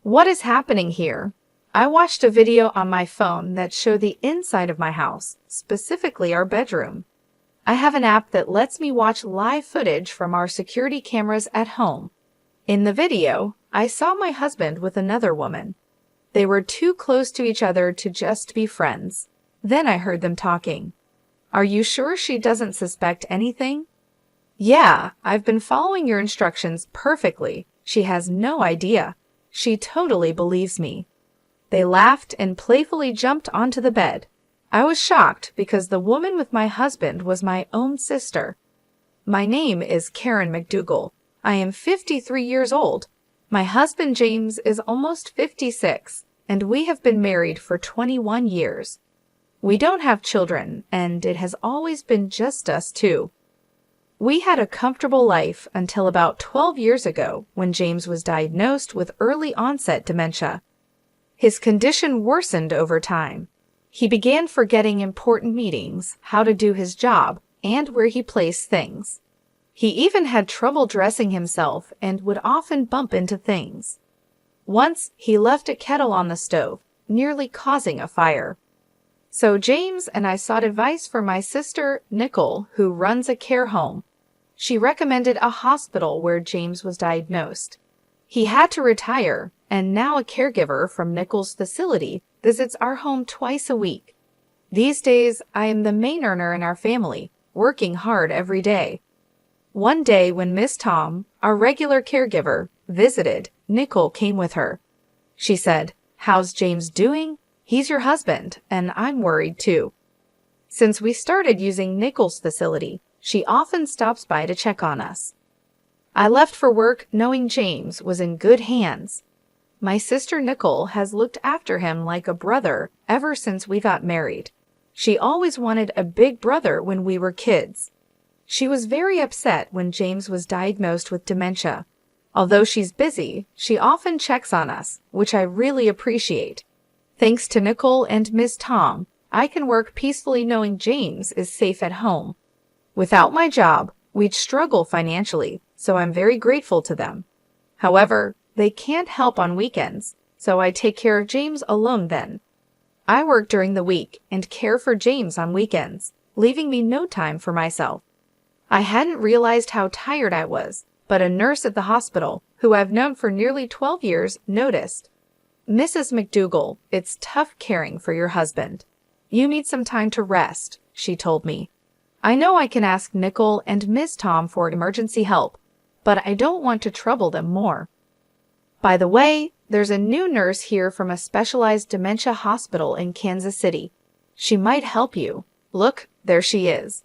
What is happening here? I watched a video on my phone that showed the inside of my house, specifically our bedroom. I have an app that lets me watch live footage from our security cameras at home. In the video, I saw my husband with another woman. They were too close to each other to just be friends. Then I heard them talking. Are you sure she doesn't suspect anything? Yeah, I've been following your instructions perfectly. She has no idea. She totally believes me. They laughed and playfully jumped onto the bed. I was shocked because the woman with my husband was my own sister. My name is Karen McDougal. I am 53 years old. My husband James is almost 56, and we have been married for 21 years. We don't have children, and it has always been just us two. We had a comfortable life until about 12 years ago when James was diagnosed with early onset dementia. His condition worsened over time. He began forgetting important meetings, how to do his job, and where he placed things. He even had trouble dressing himself and would often bump into things. Once, he left a kettle on the stove, nearly causing a fire. So James and I sought advice from my sister, Nicole, who runs a care home. She recommended a hospital where James was diagnosed. He had to retire, and now a caregiver from Nicole's facility visits our home twice a week. These days, I am the main earner in our family, working hard every day. One day when Miss Tom, our regular caregiver, visited, Nicole came with her. She said, "How's James doing? He's your husband, and I'm worried too." Since we started using Nicole's facility, she often stops by to check on us. I left for work knowing James was in good hands. My sister Nicole has looked after him like a brother ever since we got married. She always wanted a big brother when we were kids. She was very upset when James was diagnosed with dementia. Although she's busy, she often checks on us, which I really appreciate. Thanks to Nicole and Ms. Tom, I can work peacefully knowing James is safe at home. Without my job, we'd struggle financially, so I'm very grateful to them. However, they can't help on weekends, so I take care of James alone then. I work during the week and care for James on weekends, leaving me no time for myself. I hadn't realized how tired I was, but a nurse at the hospital, who I've known for nearly 12 years, noticed. "Mrs. McDougal, it's tough caring for your husband. You need some time to rest," she told me. I know I can ask Nicole and Ms. Tom for emergency help, but I don't want to trouble them more. By the way, there's a new nurse here from a specialized dementia hospital in Kansas City. She might help you. Look, there she is.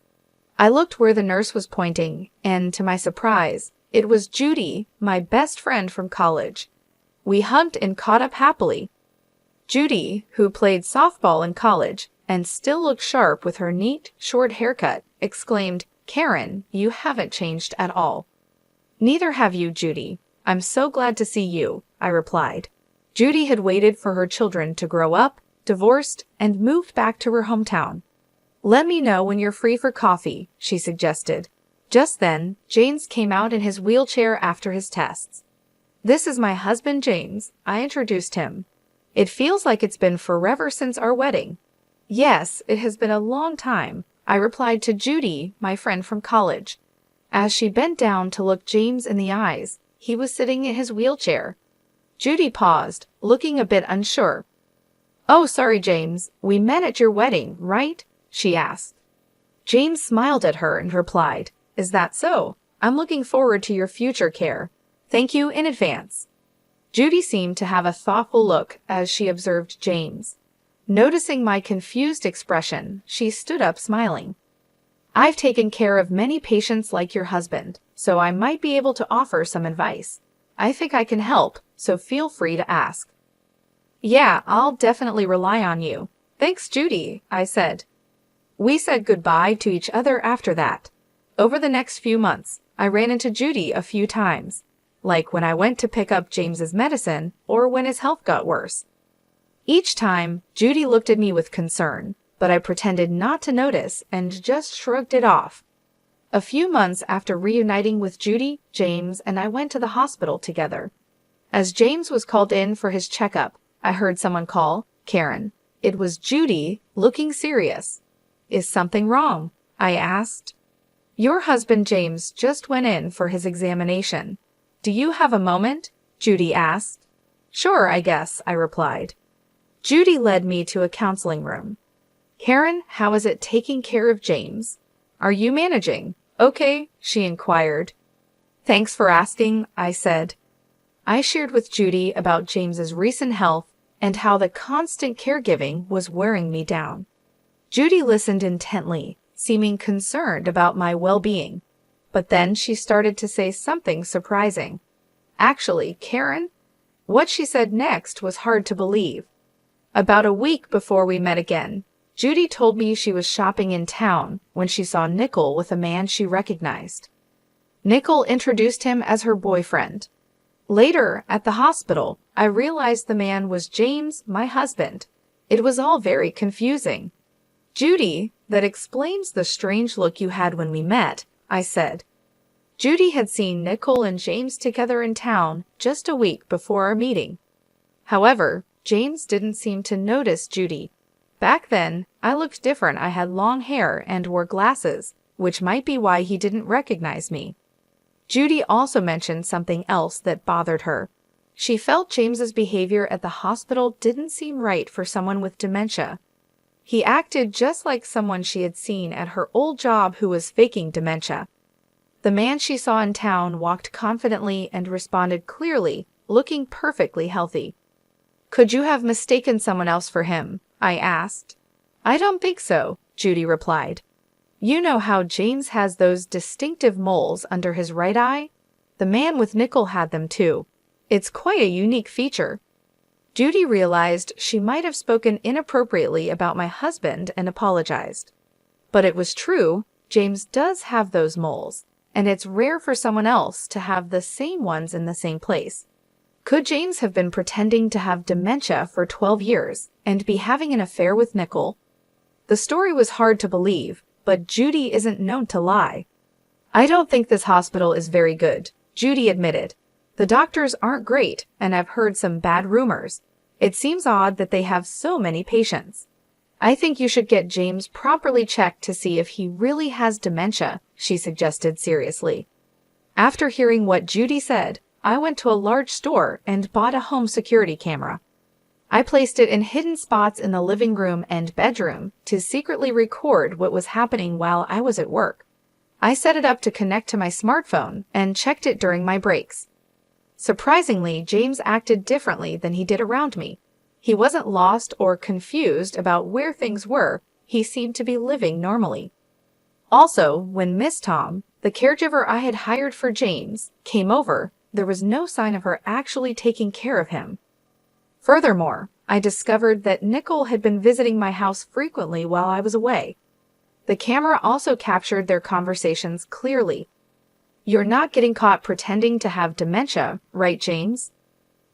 I looked where the nurse was pointing, and to my surprise, it was Judy, my best friend from college. We hugged and caught up happily. Judy, who played softball in college and still looked sharp with her neat, short haircut, exclaimed, "Karen, you haven't changed at all." "Neither have you, Judy. I'm so glad to see you," I replied. Judy had waited for her children to grow up, divorced, and moved back to her hometown. "Let me know when you're free for coffee," she suggested. Just then, James came out in his wheelchair after his tests. "This is my husband, James," I introduced him. "It feels like it's been forever since our wedding." "Yes, it has been a long time," I replied to Judy, my friend from college. As she bent down to look James in the eyes, he was sitting in his wheelchair. Judy paused, looking a bit unsure. "Oh, sorry, James. We met at your wedding, right?" she asked. James smiled at her and replied, "Is that so? I'm looking forward to your future care. Thank you in advance." Judy seemed to have a thoughtful look as she observed James. Noticing my confused expression, she stood up smiling. "I've taken care of many patients like your husband, so I might be able to offer some advice. I think I can help, so feel free to ask." "Yeah, I'll definitely rely on you. Thanks, Judy," I said. We said goodbye to each other after that. Over the next few months, I ran into Judy a few times, like when I went to pick up James's medicine or when his health got worse. Each time, Judy looked at me with concern, but I pretended not to notice and just shrugged it off. A few months after reuniting with Judy, James and I went to the hospital together. As James was called in for his checkup, I heard someone call, "Karen." It was Judy, looking serious. "Is something wrong?" I asked. "Your husband James just went in for his examination. Do you have a moment?" Judy asked. "Sure, I guess," I replied. Judy led me to a counseling room. "Karen, how is it taking care of James? Are you managing okay?" she inquired. "Thanks for asking," I said. I shared with Judy about James's recent health and how the constant caregiving was wearing me down. Judy listened intently, seeming concerned about my well-being. But then she started to say something surprising. "Actually, Karen?" What she said next was hard to believe. About a week before we met again, Judy told me she was shopping in town when she saw Nickel with a man she recognized. Nickel introduced him as her boyfriend. Later, at the hospital, I realized the man was James, my husband. It was all very confusing. "Judy, that explains the strange look you had when we met," I said. Judy had seen Nickel and James together in town just a week before our meeting. However, James didn't seem to notice Judy. Back then, I looked different. I had long hair and wore glasses, which might be why he didn't recognize me. Judy also mentioned something else that bothered her. She felt James's behavior at the hospital didn't seem right for someone with dementia. He acted just like someone she had seen at her old job who was faking dementia. The man she saw in town walked confidently and responded clearly, looking perfectly healthy. "Could you have mistaken someone else for him?" I asked. "I don't think so," Judy replied. "You know how James has those distinctive moles under his right eye? The man with Nickel had them too. It's quite a unique feature." Judy realized she might have spoken inappropriately about my husband and apologized. But it was true, James does have those moles, and it's rare for someone else to have the same ones in the same place. Could James have been pretending to have dementia for 12 years and be having an affair with Nickel? The story was hard to believe, but Judy isn't known to lie. "I don't think this hospital is very good," Judy admitted. "The doctors aren't great, and I've heard some bad rumors. It seems odd that they have so many patients. I think you should get James properly checked to see if he really has dementia," she suggested seriously. After hearing what Judy said, I went to a large store and bought a home security camera. I placed it in hidden spots in the living room and bedroom to secretly record what was happening while I was at work. I set it up to connect to my smartphone and checked it during my breaks. Surprisingly, James acted differently than he did around me. He wasn't lost or confused about where things were. He seemed to be living normally. Also, when Miss Tom, the caregiver I had hired for James, came over, there was no sign of her actually taking care of him. Furthermore, I discovered that Nickel had been visiting my house frequently while I was away. The camera also captured their conversations clearly. "You're not getting caught pretending to have dementia, right, James?"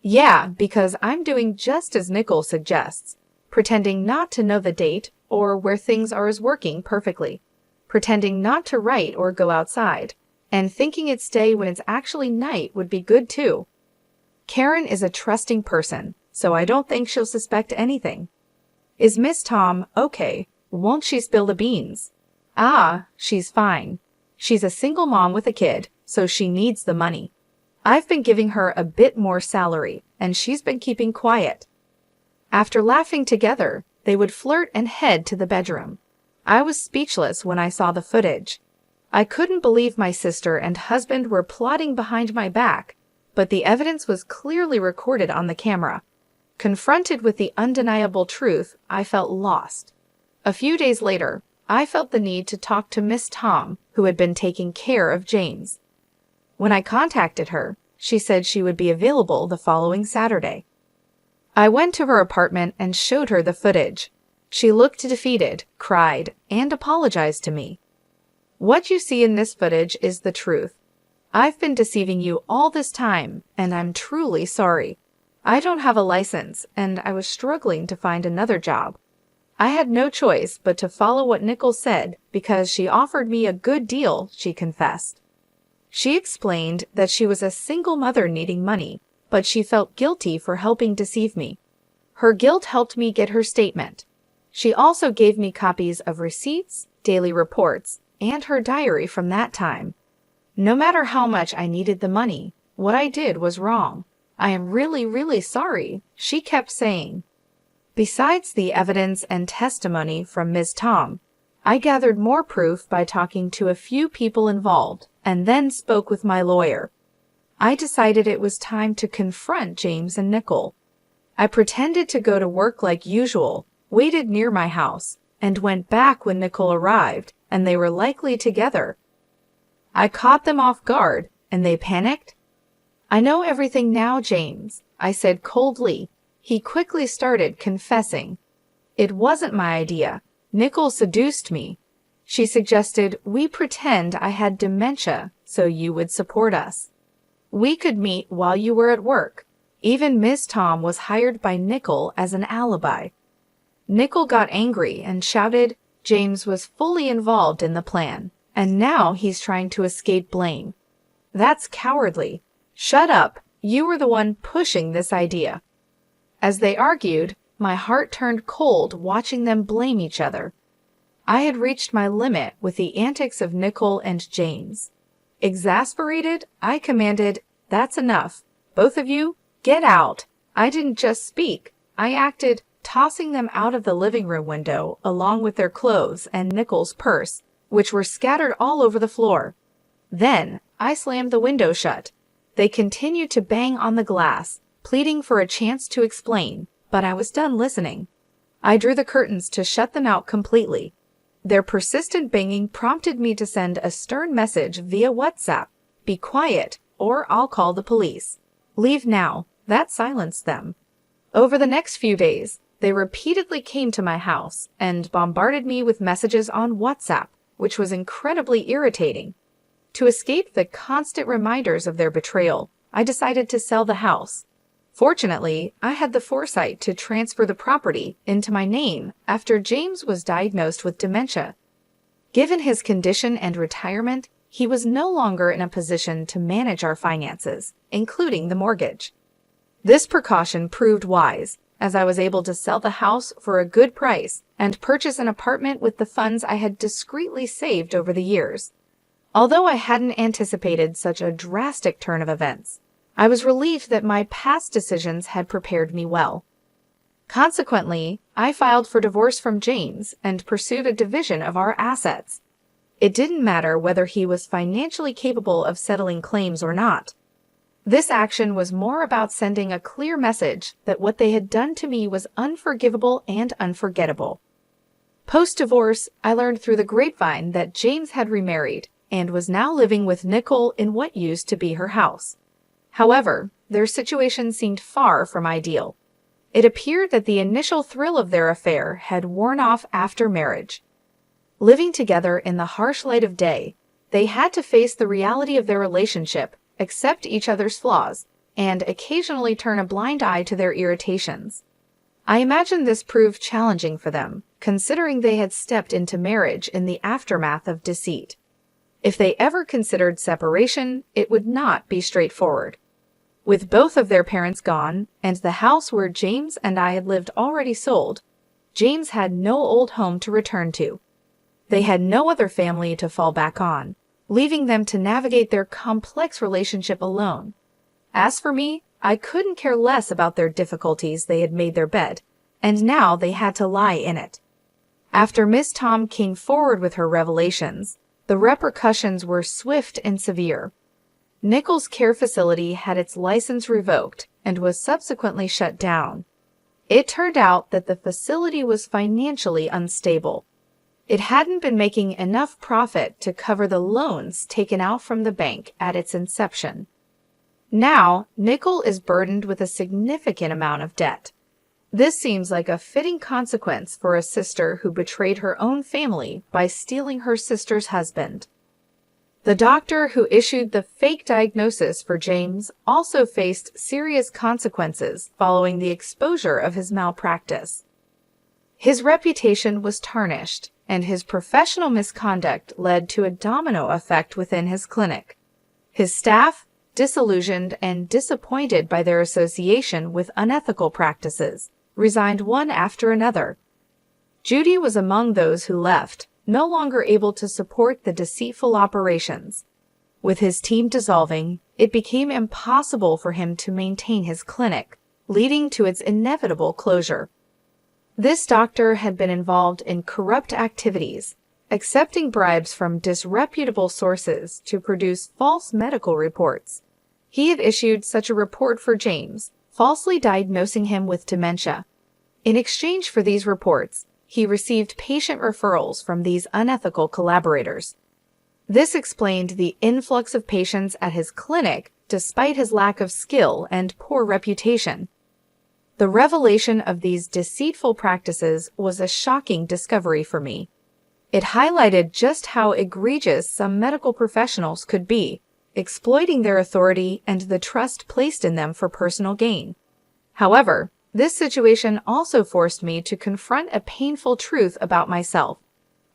"Yeah, because I'm doing just as Nickel suggests, pretending not to know the date or where things are is working perfectly, pretending not to write or go outside, and thinking it's day when it's actually night would be good too. Karen is a trusting person, so I don't think she'll suspect anything." "Is Miss Tom okay? Won't she spill the beans?" "Ah, she's fine. She's a single mom with a kid, so she needs the money. I've been giving her a bit more salary, and she's been keeping quiet." After laughing together, they would flirt and head to the bedroom. I was speechless when I saw the footage. I couldn't believe my sister and husband were plotting behind my back, but the evidence was clearly recorded on the camera. Confronted with the undeniable truth, I felt lost. A few days later, I felt the need to talk to Miss Tom, who had been taking care of James. When I contacted her, she said she would be available the following Saturday. I went to her apartment and showed her the footage. She looked defeated, cried, and apologized to me. "What you see in this footage is the truth. I've been deceiving you all this time, and I'm truly sorry. I don't have a license, and I was struggling to find another job. I had no choice but to follow what Nickel said because she offered me a good deal," she confessed. She explained that she was a single mother needing money, but she felt guilty for helping deceive me. Her guilt helped me get her statement. She also gave me copies of receipts, daily reports, and her diary from that time. No matter how much I needed the money, what I did was wrong. I am really, really sorry, she kept saying. Besides the evidence and testimony from Ms. Tom, I gathered more proof by talking to a few people involved and then spoke with my lawyer. I decided it was time to confront James and Nicole. I pretended to go to work like usual, waited near my house, and went back when Nicole arrived and they were likely together. I caught them off guard and they panicked. I know everything now, James, I said coldly. He quickly started confessing. It wasn't my idea. Nicole seduced me. She suggested we pretend I had dementia so you would support us. We could meet while you were at work. Even Miss Tom was hired by Nicole as an alibi. Nicole got angry and shouted James was fully involved in the plan, and now he's trying to escape blame. That's cowardly. Shut up. You were the one pushing this idea. As they argued, my heart turned cold watching them blame each other. I had reached my limit with the antics of Nicole and James. Exasperated, I commanded, "That's enough. Both of you, get out." I didn't just speak. I acted, tossing them out of the living room window along with their clothes and Nicole's purse, which were scattered all over the floor. Then I slammed the window shut. They continued to bang on the glass, pleading for a chance to explain, but I was done listening. I drew the curtains to shut them out completely. Their persistent banging prompted me to send a stern message via WhatsApp. Be quiet, or I'll call the police. Leave now. That silenced them. Over the next few days, they repeatedly came to my house and bombarded me with messages on WhatsApp, which was incredibly irritating. To escape the constant reminders of their betrayal, I decided to sell the house. Fortunately, I had the foresight to transfer the property into my name after James was diagnosed with dementia. Given his condition and retirement, he was no longer in a position to manage our finances, including the mortgage. This precaution proved wise, as I was able to sell the house for a good price and purchase an apartment with the funds I had discreetly saved over the years. Although I hadn't anticipated such a drastic turn of events, I was relieved that my past decisions had prepared me well. Consequently, I filed for divorce from James and pursued a division of our assets. It didn't matter whether he was financially capable of settling claims or not. This action was more about sending a clear message that what they had done to me was unforgivable and unforgettable. Post-divorce, I learned through the grapevine that James had remarried and was now living with Nicole in what used to be her house. However, their situation seemed far from ideal. It appeared that the initial thrill of their affair had worn off after marriage. Living together in the harsh light of day, they had to face the reality of their relationship, accept each other's flaws, and occasionally turn a blind eye to their irritations. I imagine this proved challenging for them, considering they had stepped into marriage in the aftermath of deceit. If they ever considered separation, it would not be straightforward. With both of their parents gone, and the house where James and I had lived already sold, James had no old home to return to. They had no other family to fall back on, leaving them to navigate their complex relationship alone. As for me, I couldn't care less about their difficulties. They had made their bed, and now they had to lie in it. After Miss Tom came forward with her revelations, the repercussions were swift and severe. Nicole's care facility had its license revoked and was subsequently shut down. It turned out that the facility was financially unstable. It hadn't been making enough profit to cover the loans taken out from the bank at its inception. Now, Nicole is burdened with a significant amount of debt. This seems like a fitting consequence for a sister who betrayed her own family by stealing her sister's husband. The doctor who issued the fake diagnosis for James also faced serious consequences following the exposure of his malpractice. His reputation was tarnished, and his professional misconduct led to a domino effect within his clinic. His staff, disillusioned and disappointed by their association with unethical practices, resigned one after another. Judy was among those who left, no longer able to support the deceitful operations. With his team dissolving, it became impossible for him to maintain his clinic, leading to its inevitable closure. This doctor had been involved in corrupt activities, accepting bribes from disreputable sources to produce false medical reports. He had issued such a report for James, falsely diagnosing him with dementia. In exchange for these reports, he received patient referrals from these unethical collaborators. This explained the influx of patients at his clinic despite his lack of skill and poor reputation. The revelation of these deceitful practices was a shocking discovery for me. It highlighted just how egregious some medical professionals could be, exploiting their authority and the trust placed in them for personal gain. However, this situation also forced me to confront a painful truth about myself.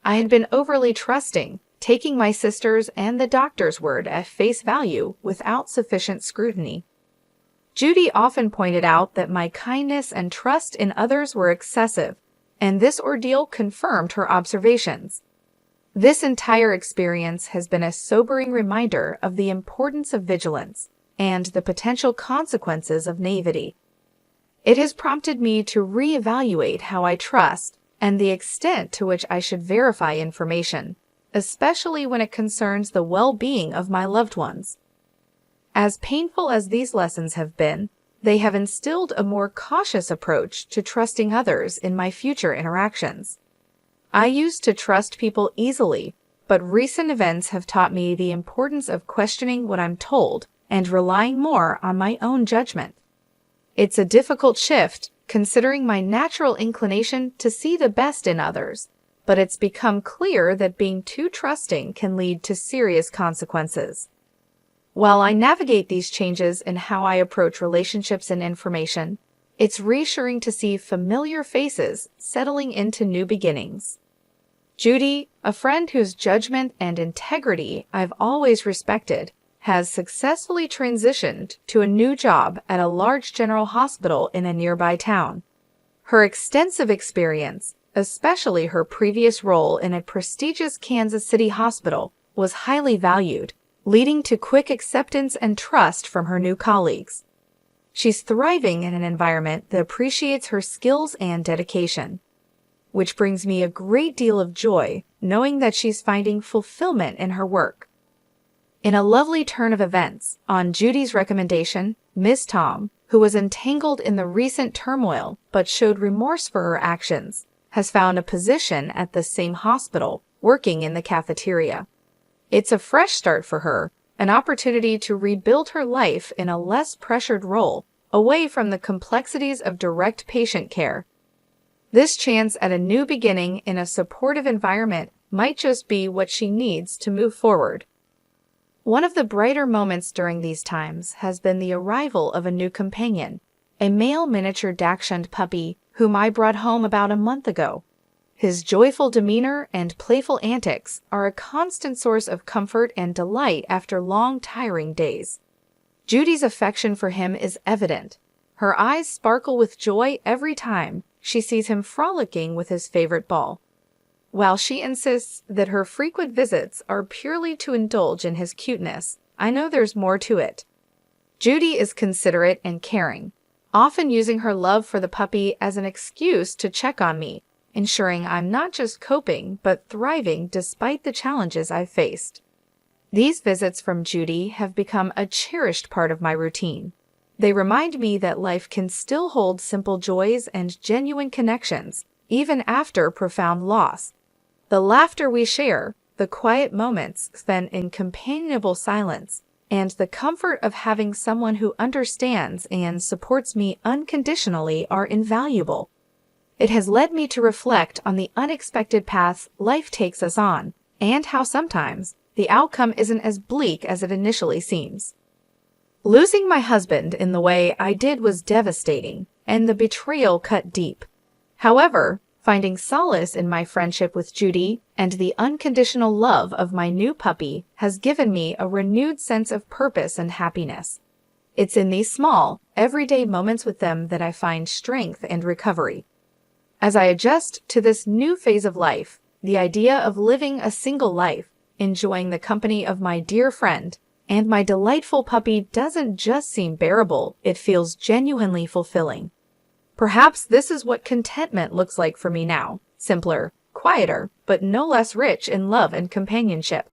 I had been overly trusting, taking my sister's and the doctor's word at face value without sufficient scrutiny. Judy often pointed out that my kindness and trust in others were excessive, and this ordeal confirmed her observations. This entire experience has been a sobering reminder of the importance of vigilance and the potential consequences of naivety. It has prompted me to reevaluate how I trust and the extent to which I should verify information, especially when it concerns the well-being of my loved ones. As painful as these lessons have been, they have instilled a more cautious approach to trusting others in my future interactions. I used to trust people easily, but recent events have taught me the importance of questioning what I'm told and relying more on my own judgment. It's a difficult shift, considering my natural inclination to see the best in others, but it's become clear that being too trusting can lead to serious consequences. While I navigate these changes in how I approach relationships and information, it's reassuring to see familiar faces settling into new beginnings. Judy, a friend whose judgment and integrity I've always respected, has successfully transitioned to a new job at a large general hospital in a nearby town. Her extensive experience, especially her previous role in a prestigious Kansas City hospital, was highly valued, leading to quick acceptance and trust from her new colleagues. She's thriving in an environment that appreciates her skills and dedication, which brings me a great deal of joy knowing that she's finding fulfillment in her work. In a lovely turn of events, on Judy's recommendation, Ms. Tom, who was entangled in the recent turmoil but showed remorse for her actions, has found a position at the same hospital, working in the cafeteria. It's a fresh start for her, an opportunity to rebuild her life in a less pressured role, away from the complexities of direct patient care. This chance at a new beginning in a supportive environment might just be what she needs to move forward. One of the brighter moments during these times has been the arrival of a new companion, a male miniature Dachshund puppy whom I brought home about a month ago. His joyful demeanor and playful antics are a constant source of comfort and delight after long, tiring days. Judy's affection for him is evident. Her eyes sparkle with joy every time she sees him frolicking with his favorite ball. While she insists that her frequent visits are purely to indulge in his cuteness, I know there's more to it. Judy is considerate and caring, often using her love for the puppy as an excuse to check on me, ensuring I'm not just coping but thriving despite the challenges I've faced. These visits from Judy have become a cherished part of my routine. They remind me that life can still hold simple joys and genuine connections, even after profound loss. The laughter we share, the quiet moments spent in companionable silence, and the comfort of having someone who understands and supports me unconditionally are invaluable. It has led me to reflect on the unexpected paths life takes us on, and how sometimes the outcome isn't as bleak as it initially seems. Losing my husband in the way I did was devastating, and the betrayal cut deep. However, Finding solace in my friendship with Judy and the unconditional love of my new puppy has given me a renewed sense of purpose and happiness. It's in these small, everyday moments with them that I find strength and recovery. As I adjust to this new phase of life, the idea of living a single life, enjoying the company of my dear friend, and my delightful puppy doesn't just seem bearable, it feels genuinely fulfilling. Perhaps this is what contentment looks like for me now. Simpler, quieter, but no less rich in love and companionship.